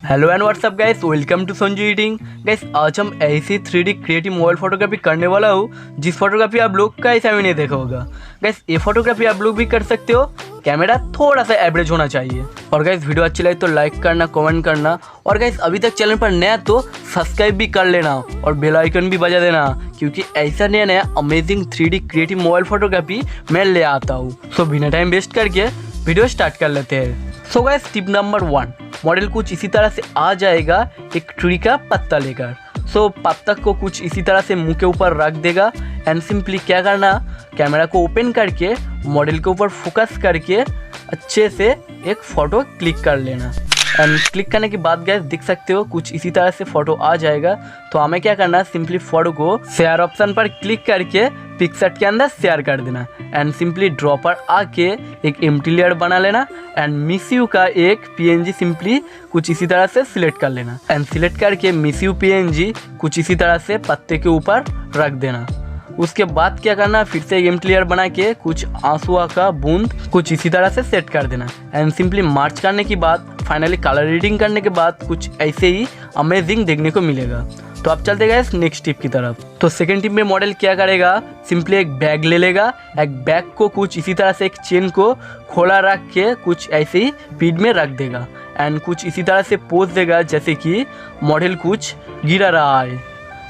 Hello and what's up guys, welcome to Sanju editing. Guys आज हम ऐसी 3D क्रिएटिव मोबाइल फोटोग्राफी करने वाला हूँ जिस फोटोग्राफी आप लोग का ऐसा भी नहीं देखा होगा। गाइस ये फोटोग्राफी आप लोग भी कर सकते हो, कैमरा थोड़ा सा एवरेज होना चाहिए। और गाइस वीडियो अच्छी लगे तो लाइक करना, कमेंट करना, और गाइस अभी तक चैनल पर नया तो सब्सक्राइब भी कर लेना और बेल आइकन भी बजा देना, क्योंकि ऐसा नया नया amazing 3D creative mobile photography मैं ले आता हूँ। सो बिना टाइम वेस्ट करके वीडियो स्टार्ट कर लेते हैं। So guys tip number 1, model कुछ इसी तरह से आ जाएगा एक ट्री का पत्ता लेकर। सो पत्ता को कुछ इसी तरह से मुंह के ऊपर रख देगा एंड सिंपली क्या करना, कैमरा को ओपन करके मॉडल के ऊपर फोकस करके अच्छे से एक फ़ोटो क्लिक कर लेना। एंड क्लिक करने के बाद गाइस देख सकते हो कुछ इसी तरह से फ़ोटो आ जाएगा। तो हमें क्या करना है, सिंपली फ़ोटो को शेयर ऑप्शन पर क्लिक करके पिक्सआर्ट के अंदर शेयर कर देना एंड सिंपली ड्रॉ पर आके एक एम्प्टी लेयर बना लेना एंड मिस यू का एक पीएनजी सिंपली कुछ इसी तरह से सिलेक्ट कर लेना एंड सिलेक्ट करके मिस यू पीएनजी कुछ इसी तरह से पत्ते के ऊपर रख देना। उसके बाद क्या करना, फिर से एक एम्प्टी लेयर बना के कुछ आंसू का बूंद कुछ इसी तरह से सेट कर देना एंड सिंपली मार्च करने के बाद फाइनली कलर रीडिंग करने के बाद कुछ ऐसे ही अमेजिंग देखने को मिलेगा। तो अब चलते गए नेक्स्ट टिप की तरफ। तो सेकंड टिप में मॉडल क्या करेगा, सिंपली एक बैग ले लेगा, एक बैग को कुछ इसी तरह से एक चेन को खोला रख के कुछ ऐसे ही पीठ में रख देगा एंड कुछ इसी तरह से पोज देगा जैसे कि मॉडल कुछ गिरा रहा है।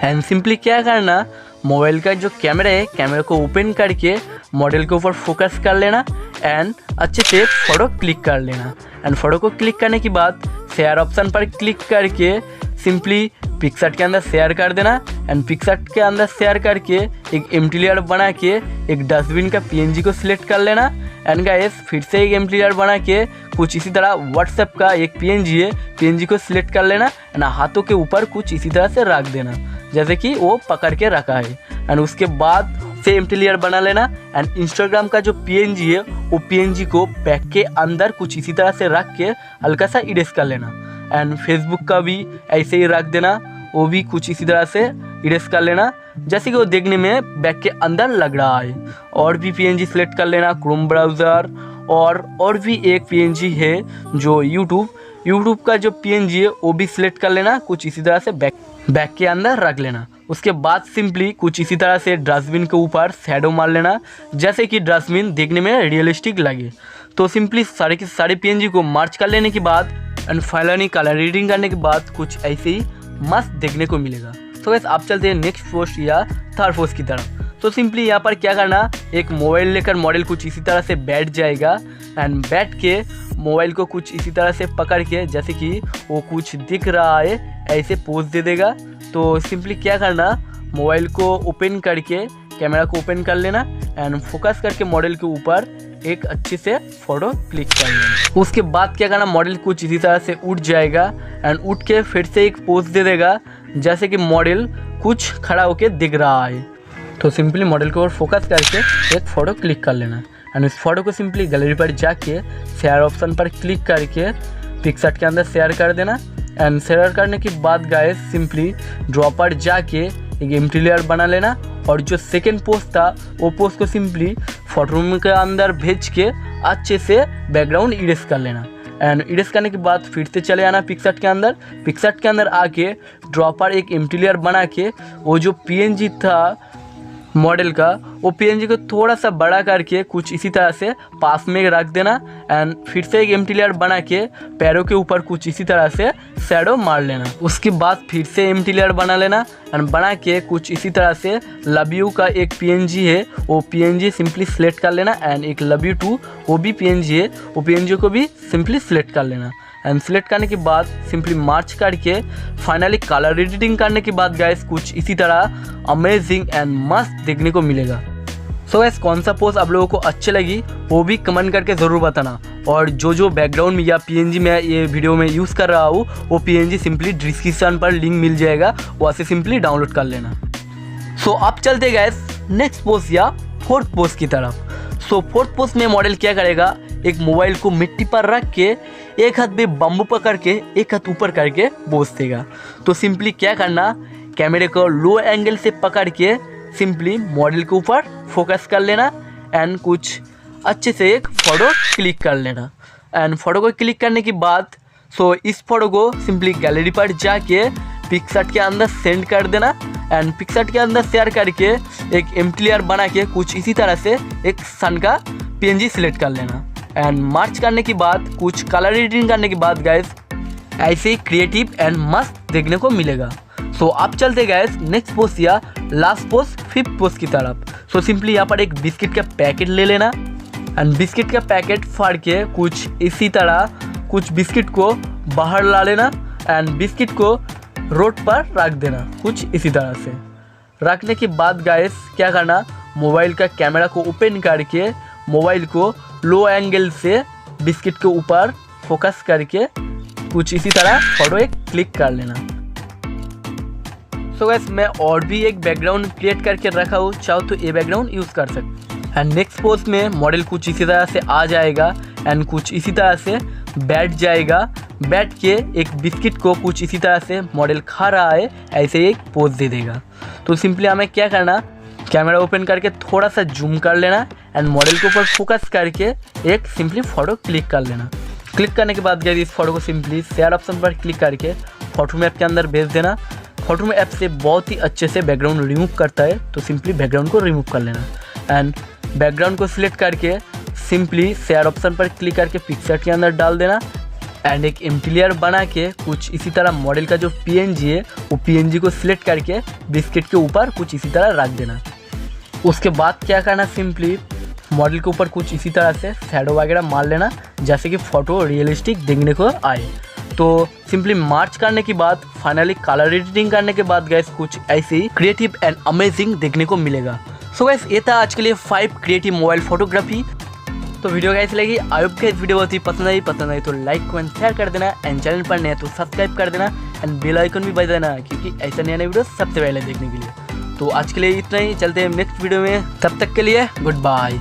एंड सिंपली क्या करना, मोबाइल का जो कैमरा है कैमरा को ओपन करके मॉडल के ऊपर फोकस कर लेना एंड अच्छे से फ़ोटो क्लिक कर लेना एंड फ़ोटो को क्लिक करने के बाद शेयर ऑप्शन पर क्लिक करके सिंपली पिक्सआर्ट के अंदर शेयर कर देना एंड पिक्सआर्ट के अंदर शेयर करके एक एम्प्टी लेयर बना के एक डस्टबिन का पीएनजी को सिलेक्ट कर लेना एंड गाइस फिर से एक एम्प्टी लेयर बना के कुछ इसी तरह व्हाट्सएप का एक पीएनजी है, पीएनजी को सिलेक्ट कर लेना एंड हाथों के ऊपर कुछ इसी तरह से रख देना जैसे कि वो पकड़ के रखा है एंड उसके बाद से एम्प्टी लेयर बना लेना एंड इंस्टाग्राम का जो पीएनजी है वो पीएनजी को बैग के अंदर कुछ इसी तरह से रख के हल्का सा इरेज कर लेना एंड फेसबुक का भी ऐसे ही रख देना, वो भी कुछ इसी तरह से इरेज कर लेना जैसे कि वो देखने में बैग के अंदर लग रहा है। और भी पीएनजी सिलेक्ट कर लेना, क्रोम ब्राउज़र और भी एक पीएनजी है जो यूट्यूब का जो पीएनजी है वो भी सिलेक्ट कर लेना, कुछ इसी तरह से बैग के अंदर रख लेना। उसके बाद सिंपली कुछ इसी तरह से डस्टबिन के ऊपर शैडो मार लेना जैसे कि डस्टबिन देखने में रियलिस्टिक लगे। तो सिंपली सारे के सारे पीएनजी को मार्च कर लेने के बाद एंड फाइनली कलर रीडिंग करने के बाद कुछ ऐसे ही मस्त देखने को मिलेगा। तो गाइस आप चलते हैं नेक्स्ट पोस्ट या थर्ड पोस्ट की तरफ। तो सिंपली यहाँ पर क्या करना, एक मोबाइल लेकर मॉडल कुछ इसी तरह से बैठ जाएगा एंड बैठ के मोबाइल को कुछ इसी तरह से पकड़ के जैसे कि वो कुछ दिख रहा है ऐसे पोज दे देगा। तो सिंपली क्या करना, मोबाइल को ओपन करके कैमरा को ओपन कर लेना एंड फोकस करके मॉडल के ऊपर एक अच्छे से फ़ोटो क्लिक कर लेना। उसके बाद क्या करना, मॉडल कुछ इसी तरह से उठ जाएगा एंड उठ के फिर से एक पोज दे देगा जैसे कि मॉडल कुछ खड़ा होके दिख रहा है। तो सिंपली मॉडल के ऊपर फोकस करके एक फ़ोटो क्लिक कर लेना एंड उस फोटो को सिंपली गैलरी पर जाके शेयर ऑप्शन पर क्लिक करके पिक्सआर्ट के अंदर शेयर कर देना एंड शेयर करने के बाद गाइस सिंपली ड्रॉ पर जाके एक एम्प्टी लेयर बना लेना और जो सेकेंड पोस्ट था वो पोस्ट को सिंपली फोटो रूम के अंदर भेज के अच्छे से बैकग्राउंड इरेज कर लेना एंड इरेज करने के बाद फिर से चले आना पिक्सआर्ट के अंदर आके ड्रॉ पर एक एम्प्टी लेयर बना के वो जो पीएनजी था मॉडल का वो पीएनजी को थोड़ा सा बड़ा करके कुछ इसी तरह से पास में रख देना एंड फिर से एक एम्प्टी लेयर बना के पैरों के ऊपर कुछ इसी तरह से शैडो मार लेना। उसके बाद फिर से एम्प्टी लेयर बना लेना एंड बना के कुछ इसी तरह से लव यू का एक पीएनजी है वो पीएनजी सिंपली सिलेक्ट कर लेना एंड एक लव यू 2 वो भी पीएनजी है, वो पीएनजी को भी सिंपली सिलेक्ट कर लेना एंड सिलेक्ट करने के बाद सिंपली मार्च करके फाइनली कलर एडिटिंग करने के बाद गाइस कुछ इसी तरह अमेजिंग एंड मस्त देखने को मिलेगा। सो गाइस कौन सा पोस्ट आप लोगों को अच्छी लगी वो भी कमेंट करके ज़रूर बताना और जो बैकग्राउंड में या पीएनजी में ये वीडियो में यूज़ कर रहा हूँ वो पीएनजी सिंपली डिस्क्रिप्शन पर लिंक मिल जाएगा, वहाँ से सिंपली डाउनलोड कर लेना। सो अब चलते गाइस नेक्स्ट पोस्ट या फोर्थ पोस्ट की तरफ। सो फोर्थ पोस्ट में मॉडल क्या करेगा, एक मोबाइल को मिट्टी पर रख के एक हाथ में बम्बू पकड़ के एक हाथ ऊपर करके पोज देगा। तो सिंपली क्या करना, कैमरे को लो एंगल से पकड़ के सिंपली मॉडल के ऊपर फोकस कर लेना एंड कुछ अच्छे से एक फ़ोटो क्लिक कर लेना एंड फ़ोटो को क्लिक करने के बाद सो इस फोटो को सिंपली गैलरी पर जाके पिक्सआर्ट के अंदर सेंड कर देना एंड पिक्सआर्ट के अंदर शेयर करके एक एम्प्टी लेयर बना के कुछ इसी तरह से एक सन का PNG सिलेक्ट कर लेना एंड मार्च करने के बाद कुछ कलर एडिटिंग करने के बाद गाइस ऐसे ही क्रिएटिव एंड मस्त देखने को मिलेगा। सो आप चलते गाइस नेक्स्ट पोस्ट या लास्ट पोस्ट 5th पोस्ट की तरफ। सो सिंपली यहाँ पर एक बिस्किट का पैकेट ले लेना एंड बिस्किट का पैकेट फाड़ के कुछ इसी तरह कुछ बिस्किट को बाहर ला लेना एंड बिस्किट को रोड पर रख देना कुछ इसी तरह से। रखने के बाद गाइस क्या करना, मोबाइल का कैमरा को ओपन करके मोबाइल को लो एंगल से बिस्किट के ऊपर फोकस करके कुछ इसी तरह फोटो एक क्लिक कर लेना। सो गाइस मैं और भी एक बैकग्राउंड क्रिएट करके रखा हूँ, चाहो तो ये बैकग्राउंड यूज़ कर सकते। एंड नेक्स्ट पोस्ट में मॉडल कुछ इसी तरह से आ जाएगा एंड कुछ इसी तरह से बैठ जाएगा। बैठ के एक बिस्किट को कुछ इसी तरह से मॉडल खा रहा है ऐसे एक पोज दे देगा। तो सिंपली हमें क्या करना, कैमरा ओपन करके थोड़ा सा जूम कर लेना एंड मॉडल के ऊपर फोकस करके एक सिंपली फ़ोटो क्लिक कर लेना। क्लिक करने के बाद गाइस इस फोटो को सिंपली शेयर ऑप्शन पर क्लिक करके फोटो मैप के अंदर भेज देना। फोटो में ऐप से बहुत ही अच्छे से बैकग्राउंड रिमूव करता है, तो सिंपली बैकग्राउंड को रिमूव कर लेना एंड बैकग्राउंड को सिलेक्ट करके सिंपली शेयर ऑप्शन पर क्लिक करके पिक्सआर्ट के अंदर डाल देना एंड एक एम्प्टी लेयर बना के कुछ इसी तरह मॉडल का जो PNG है वो PNG को सिलेक्ट करके बिस्किट के ऊपर कुछ इसी तरह रख देना। उसके बाद क्या करना, सिंपली मॉडल के ऊपर कुछ इसी तरह से शैडो वगैरह मार लेना जैसे कि फ़ोटो रियलिस्टिक देखने को आए। तो सिंपली मार्च करने के बाद फाइनली कलर एडिटिंग करने के बाद गाइस कुछ ऐसे ही क्रिएटिव एंड अमेजिंग देखने को मिलेगा। सो गाइस ये था आज के लिए 5 क्रिएटिव मोबाइल फोटोग्राफी। तो वीडियो कैसी लगी, आई होप कि इस वीडियो बहुत ही पसंद आई तो लाइक कमेंट शेयर कर देना एंड चैनल पर नए तो सब्सक्राइब कर देना एंड बेल आइकन भी बजा देना क्योंकि ऐसा नया वीडियो सबसे पहले देखने के लिए। तो आज के लिए इतना ही, चलते हैं नेक्स्ट वीडियो में, तब तक के लिए गुड बाय।